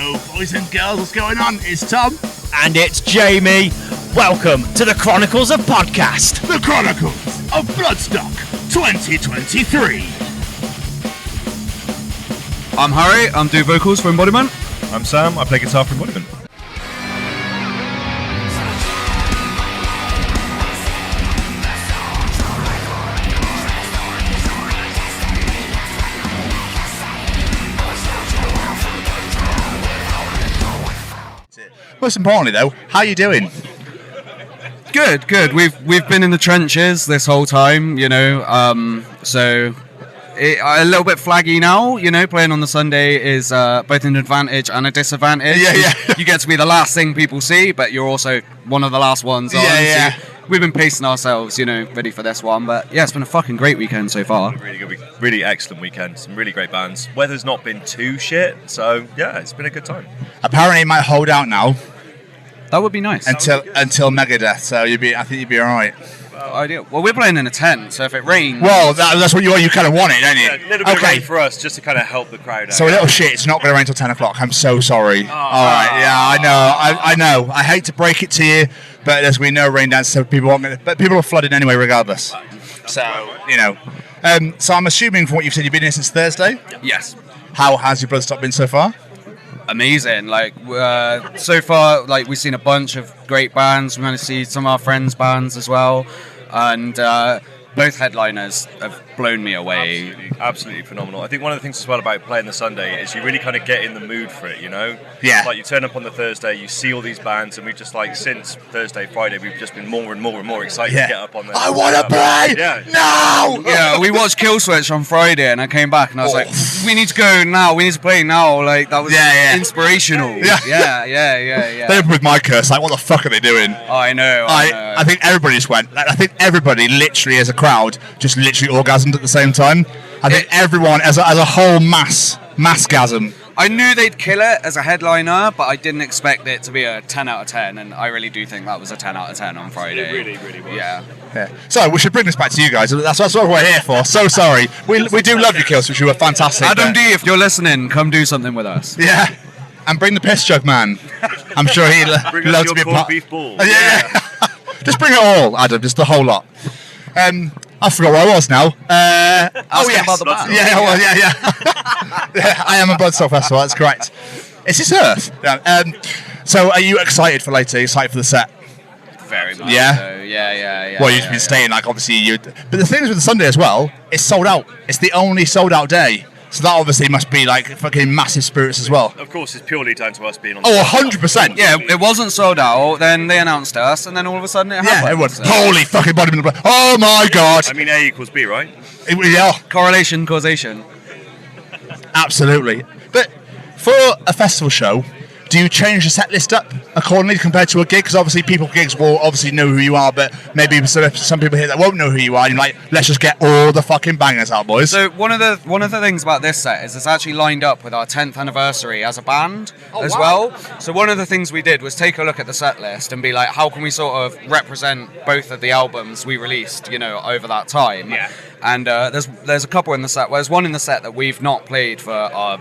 Yo, boys and girls, what's going on? It's Tom. And it's Jamie. Welcome to the Chronicles of Podcast. The Chronicles of Bloodstock 2023. I'm Harry, I'm doing vocals for Embodiment. I'm Sam, I play guitar for Embodiment. Most importantly, though, how are you doing? Good. We've been in the trenches this whole time, so a little bit flaggy now, playing on the Sunday is both an advantage and a disadvantage. Yeah. You get to be the last thing people see, but you're also one of the last ones on. Yeah. So we've been pacing ourselves, ready for this one, but yeah, it's been a fucking great weekend so far. Really good really excellent weekend, some really great bands. Weather's not been too shit, so yeah, it's been a good time. Apparently it might hold out now. That would be nice. Until Megadeth, so I think you'd be alright. Ideal. Well, we're playing in a tent, so if it rains... Well, that's what you kind of wanted, don't you? Yeah, a little bit of rain for us, just to kind of help the crowd out. So a little shit, it's not going to rain till 10 o'clock. I'm so sorry. Alright, yeah, I know. I hate to break it to you, but there's going to be no rain dance, so people are flooded anyway regardless. So, so I'm assuming from what you've said, you've been here since Thursday? Yes. How has your Bloodstock been so far? Amazing. So far, we've seen a bunch of great bands. We managed to see some of our friends' bands as well, and both headliners have blown me away. Absolutely phenomenal. I think one of the things as well about playing the Sunday is you really kind of get in the mood for it, Yeah. Like you turn up on the Thursday, you see all these bands, and we just since Thursday, Friday, we've just been more and more excited to get up on there. I want to play! Yeah. No! Yeah, we watched Killswitch on Friday, and I came back and I was like, we need to go now, we need to play now. That was inspirational. Yeah. They opened with my curse, what the fuck are they doing? Oh, I know. I think everybody just went. I think everybody literally as a crowd just literally orgasmed at the same time. I think everyone as a whole massgasm. I knew they'd kill it as a headliner, but I didn't expect it to be a 10 out of 10, and I really do think that was a 10 out of 10 on Friday. It really, really was. Yeah. So we should bring this back to you guys. That's what we're here for. So sorry. We do love you, Kills, which you were fantastic. Adam D, if you're listening, come do something with us. Yeah. And bring the piss jug man. I'm sure he'd love to be a part. Beef ball. Yeah. Just bring it all, Adam. Just the whole lot. I forgot where I was now. Yes. About the band. Yeah, I am a Bloodstock Festival, that's correct. Is this Earth? Yeah. So are you excited for later? Are you excited for the set? Very much. Yeah? So. Yeah. Well, you've been staying, obviously you... But the thing is with the Sunday as well, it's sold out. It's the only sold out day. So that obviously must be fucking massive spirits as well. Of course, it's purely down to us being on the 100%. Yeah, it wasn't sold out, then they announced us, and then all of a sudden it happened. Yeah, everyone, holy fucking body. Oh my god. I mean, A equals B, right? Yeah. Correlation, causation. Absolutely. But for a festival show, do you change the set list up accordingly compared to a gig? Because obviously gigs will obviously know who you are, but maybe some people here that won't know who you are, and let's just get all the fucking bangers out, boys. So one of the things about this set is it's actually lined up with our 10th anniversary as a band well. So one of the things we did was take a look at the set list and be like, how can we sort of represent both of the albums we released, over that time? Yeah. And there's a couple in the set. There's one in the set that we've not played for a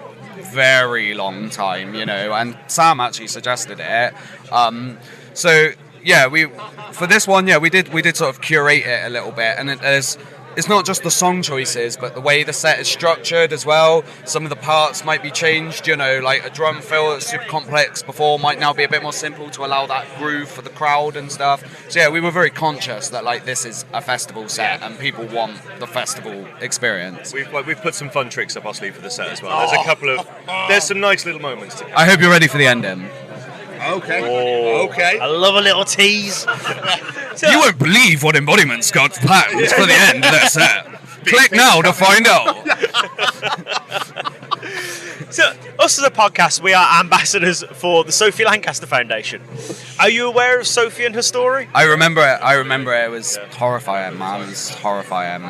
very long time, and Sam actually suggested it. For this one, we did sort of curate it a little bit, and it's not just the song choices, but the way the set is structured as well. Some of the parts might be changed, like a drum fill that's super complex before might now be a bit more simple to allow that groove for the crowd and stuff. So we were very conscious that this is a festival set and people want the festival experience. We've put some fun tricks up our sleeve for the set as well. There's some nice little moments to get. I hope you're ready for the ending. Okay. I love a little tease. You won't believe what Embodiment's got planned for the end of their set. Click now to find out. So, us as a podcast, we are ambassadors for the Sophie Lancaster Foundation. Are you aware of Sophie and her story? I remember it. It was horrifying, man. It was horrifying,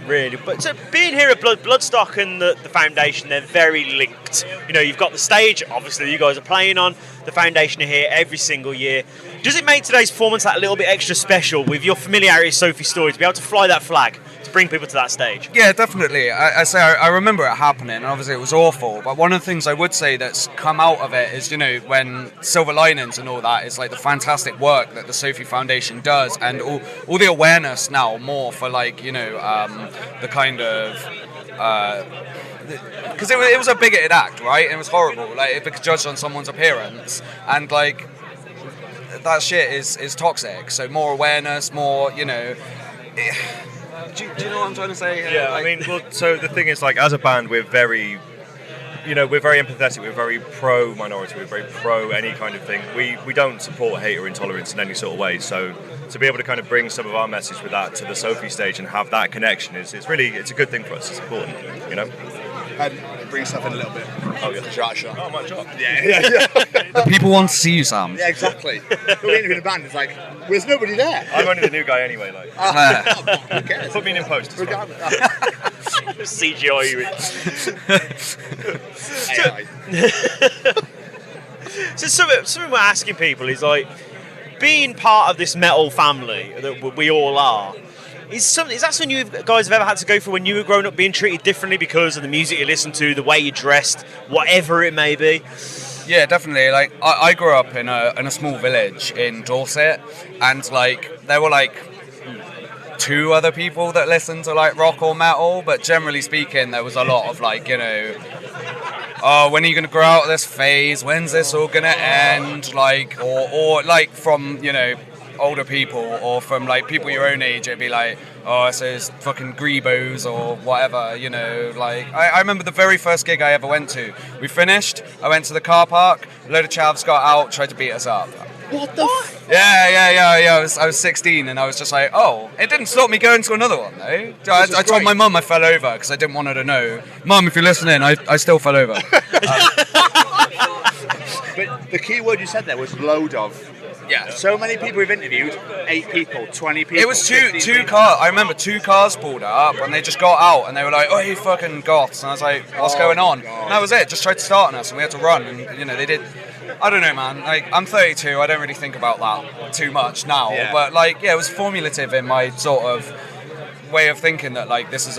Really. But so being here at Bloodstock and the foundation, they're very linked. You've got the stage, obviously you guys are playing on. The foundation are here every single year. Does it make today's performance that little bit extra special with your familiarity with Sophie's story to be able to fly that flag? To bring people to that stage. Yeah, definitely. I remember it happening, and obviously it was awful. But one of the things I would say that's come out of it is, when Silver Linings and all that is like the fantastic work that the Sophie Foundation does, and all the awareness now more for the kind of. Because it was a bigoted act, right? And it was horrible. Like, it was judged on someone's appearance, and like that shit is toxic. So more awareness, more, Do you know what I'm trying to say? Yeah, so the thing is, like, as a band, we're very, we're very empathetic. We're very pro minority. We're very pro any kind of thing. We don't support hate or intolerance in any sort of way. So to be able to kind of bring some of our message with that to the Sophie stage and have that connection it's a good thing for us. It's important, Bring yourself in a little bit. Oh, yeah. Oh, my job. Yeah. The people want to see you, Sam. Yeah, exactly. We're interviewing a band. It's like, there's nobody there. I'm only the new guy anyway. Like, who cares? put me in post. It's fine. CGI you. So something we're asking people is like, being part of this metal family that we all are. Is that something you guys have ever had to go through when you were growing up, being treated differently because of the music you listened to, the way you dressed, whatever it may be? Yeah, definitely. Like, I grew up in a small village in Dorset, and like there were like 2 other people that listened to like rock or metal, but generally speaking, there was a lot of like, oh, when are you going to grow out of this phase? When's this all going to end? Like, or like from, older people, or from like people your own age, it'd be like, oh, so it's fucking Grebos or whatever, like I remember the very first gig I ever went to. We finished, I went to the car park, a load of chavs got out, tried to beat us up. What the Yeah, I was 16, and I was just like, oh, it didn't stop me going to another one though. I told my mum I fell over because I didn't want her to know. Mum, if you're listening, I still fell over. But the key word you said there was load of. Yeah. So many people we've interviewed, 8 people, 20 people. It was two cars. I remember 2 cars pulled up, and they just got out, and they were like, "Oh, you fucking goths!" And I was like, "What's going on?" God. And that was it. Just tried to start on us, and we had to run. And they did. I don't know, man. Like, I'm 32. I don't really think about that too much now. Yeah. But like, it was formulative in my sort of way of thinking that like this is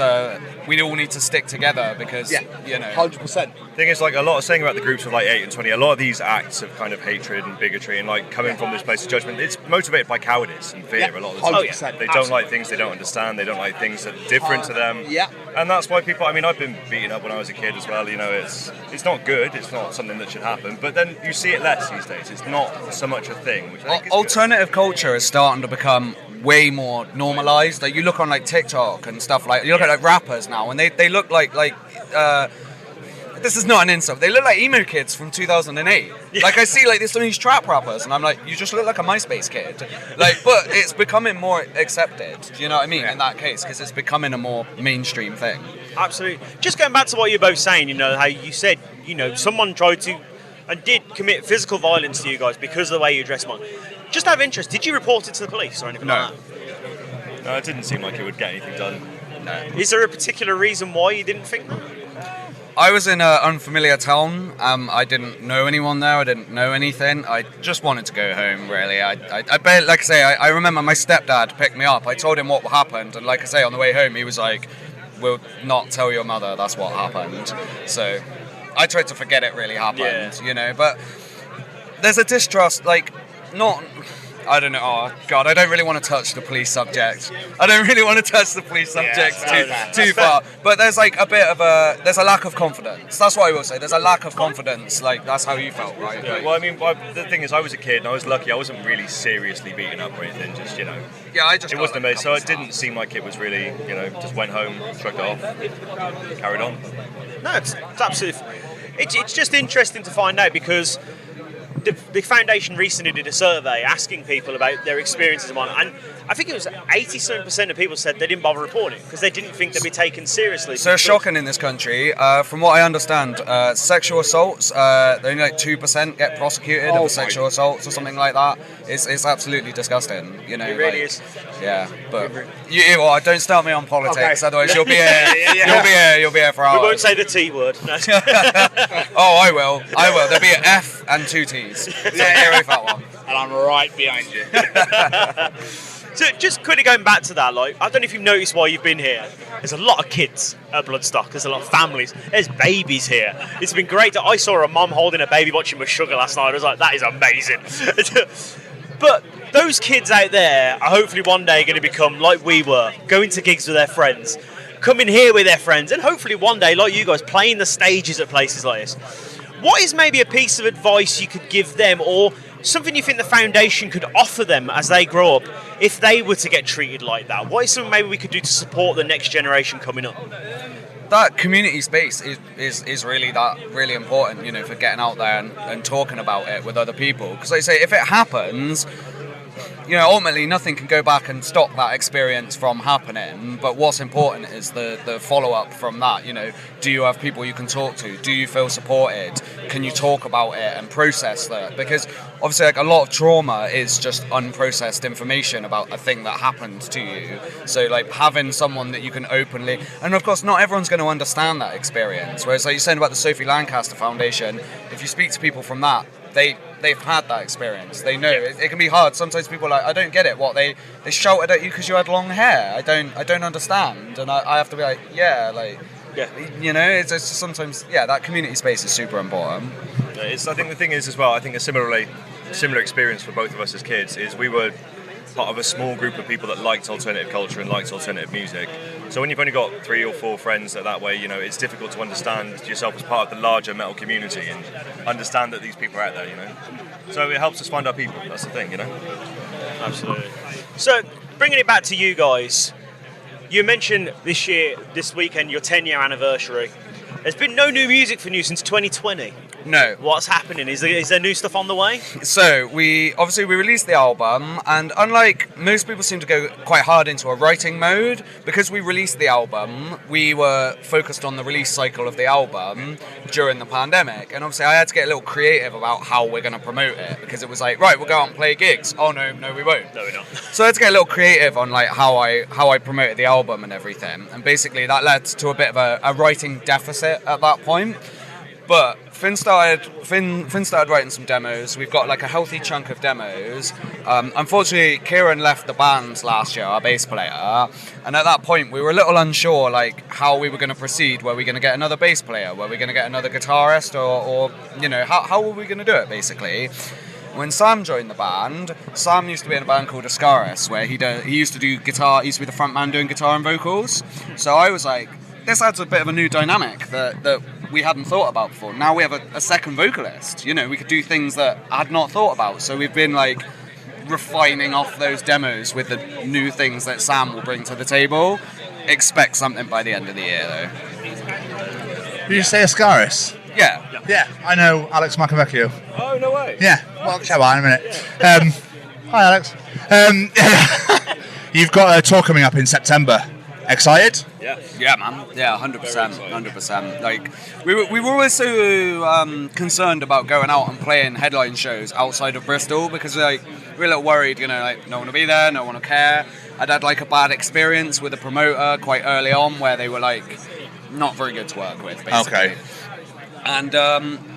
we all need to stick together because 100%. Thing is, like, a lot of saying about the groups of like 8 and 20, a lot of these acts of kind of hatred and bigotry and like coming from this place of judgment, it's motivated by cowardice and fear a lot of the time. 100%. They don't like things they don't understand, they don't like things that are different to them. Yeah. And that's why people, I've been beaten up when I was a kid as well, it's not good, it's not something that should happen, but then you see it less these days, it's not so much a thing, which I think is alternative culture is starting to become way more normalized. Like, you look on like TikTok and stuff, like you look at like rappers now, and they look like this is not an insult, they look like emo kids from 2008. Like, I see like there's some of these trap rappers, and I'm like, you just look like a MySpace kid. Like, but it's becoming more accepted. Do you know what I mean? In that case, because it's becoming a more mainstream thing. Absolutely. Just going back to what you're both saying, how you said, someone tried to and did commit physical violence to you guys because of the way you dress. Just out of interest, did you report it to the police or anything like that? No, it didn't seem like it would get anything done. No. Is there a particular reason why you didn't think that? I was in an unfamiliar town. I didn't know anyone there. I didn't know anything. I just wanted to go home, really. I like I say, I remember my stepdad picked me up. I told him what happened, and like I say, on the way home, he was like, "We'll not tell your mother. That's what happened." So I tried to forget it really happened, But there's a distrust, like, not. I don't know. Oh God, I don't really want to touch the police subject. Too far. But there's like a bit of there's a lack of confidence. That's what I will say. There's a lack of confidence. Like, that's how you felt, right? Yeah, well, the thing is, I was a kid and I was lucky. I wasn't really seriously beaten up or anything. Just Yeah, it wasn't amazing. So it didn't seem like it was really, just went home, shrugged it off, carried on. No, it's absolutely. It's just interesting to find out because the foundation recently did a survey asking people about their experiences and I think it was 87% of people said they didn't bother reporting because they didn't think they'd be taken seriously. So it's shocking in this country. From what I understand, sexual assaults, only like 2% get prosecuted for sexual assaults or something like that. It's absolutely disgusting. It really is. Yeah, but don't start me on politics, otherwise you'll be here. You'll be here for hours. We won't say the T word. No. Oh, I will. There'll be an F and 2 T's. So get away with that one. And I'm right behind you. So just quickly going back to that, like, I don't know if you've noticed while you've been here, there's a lot of kids at Bloodstock. There's a lot of families. There's babies here. It's been great. I saw a mum holding a baby watching with Sugar last night. I was like, that is amazing. But those kids out there are hopefully one day going to become like we were, going to gigs with their friends, coming here with their friends, and hopefully one day, like you guys, playing the stages at places like this. What is maybe a piece of advice you could give them, or something you think the foundation could offer them as they grow up if they were to get treated like that? What is something maybe we could do to support the next generation coming up? That community space is really important, you know, for getting out there and talking about it with other people. Because like I say, if it happens, you know, ultimately nothing can go back and stop that experience from happening. But what's important is the follow-up from that. You know, do you have people you can talk to? Do you feel supported? Can you talk about it and process that? Because obviously, like, a lot of trauma is just unprocessed information about a thing that happened to you. So, like, having someone that you can openly... And, of course, not everyone's going to understand that experience. Whereas, like you're saying about the Sophie Lancaster Foundation, if you speak to people from that, they've had that experience. They know it can be hard. Sometimes people are like, I don't get it. What they shouted at you because you had long hair. I don't understand. And I have to be like, you know, it's just sometimes that community space is super important. I think the thing is as well. I think a similar experience for both of us as kids is we were part of a small group of people that liked alternative culture and liked alternative music. So when you've only got 3 or 4 friends that way, you know, it's difficult to understand yourself as part of the larger metal community and understand that these people are out there, you know. So it helps us find our people. That's the thing, you know. Absolutely. So bringing it back to you guys, you mentioned this weekend, your 10-year anniversary. There's been no new music for you since 2020. No. What's happening? Is there new stuff on the way? So, we released the album, and unlike most people seem to go quite hard into a writing mode, because we released the album, we were focused on the release cycle of the album during the pandemic, and obviously I had to get a little creative about how we're going to promote it, because it was like, right, we'll go out and play gigs. Oh, no, we won't. No, we're not. So I had to get a little creative on like how I promoted the album and everything, and basically that led to a bit of a writing deficit at that point. But Finn started writing some demos. We've got like a healthy chunk of demos. Unfortunately, Kieran left the band last year, our bass player, and at that point we were a little unsure like how we were going to proceed. Were we going to get another bass player? Were we going to get another guitarist? Or you know, how were we going to do it basically? When Sam joined the band, Sam used to be in a band called Ascaris, where he used to do guitar. He used to be the front man doing guitar and vocals. So I was like, this adds a bit of a new dynamic that we hadn't thought about before. Now we have a second vocalist. You know, we could do things that I had not thought about. So we've been like refining off those demos with the new things that Sam will bring to the table. Expect something by the end of the year, though. Did you say Ascaris? Yeah. I know Alex Macavecchio. Oh, no way. Yeah, well, chat about in a minute. Hi, Alex. You've got a tour coming up in September. Excited? Yeah, man. Yeah, 100%. Like, we were always so concerned about going out and playing headline shows outside of Bristol because like we were a little worried, you know, like no one will be there, no one will care. I'd had like a bad experience with a promoter quite early on where they were like not very good to work with, basically. Okay. And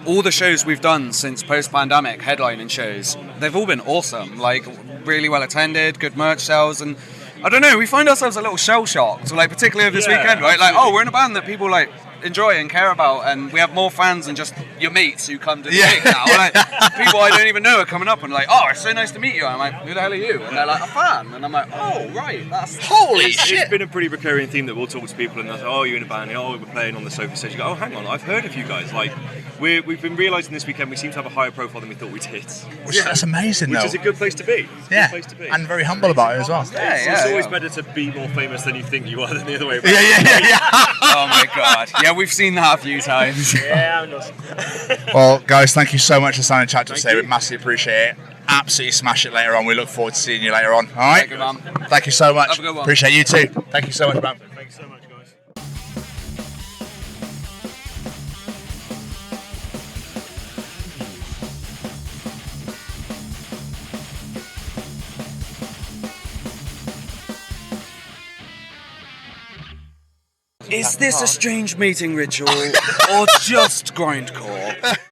all the shows we've done since post-pandemic, headlining shows, they've all been awesome. Like, really well attended, good merch sales, and I don't know, we find ourselves a little shell-shocked, like, particularly over this weekend, right? Like, oh, we're in a band that people, like, enjoy and care about, and we have more fans than just your mates who come to the gig now. Like, people I don't even know are coming up and like, oh, it's so nice to meet you. I'm like, who the hell are you? And they're like, a fan. And I'm like, oh, right, that's... Holy shit! It's been a pretty recurring theme that we'll talk to people and they'll say, oh, you're in a band, oh, we're playing on the Sophie stage. You go, oh, hang on, I've heard of you guys. Like, we've been realising this weekend we seem to have a higher profile than we thought we did. That's amazing, Which though. is a good place to be. Yeah, Good place to be. and very humble about it as well. It's always better to be more famous than you think you are than the other way around. Yeah. Oh my god. Yeah, we've seen that a few times. Yeah, I'm not. Well, guys, thank you so much for signing chat to us today. you. We massively appreciate it. Absolutely smash it later on. We look forward to seeing you later on. All right? Thank you, man. Thank you so much. Have a good one. Appreciate you too. Thank you so much, man. Thanks so much, guys. Is this a strange mating ritual or just grindcore?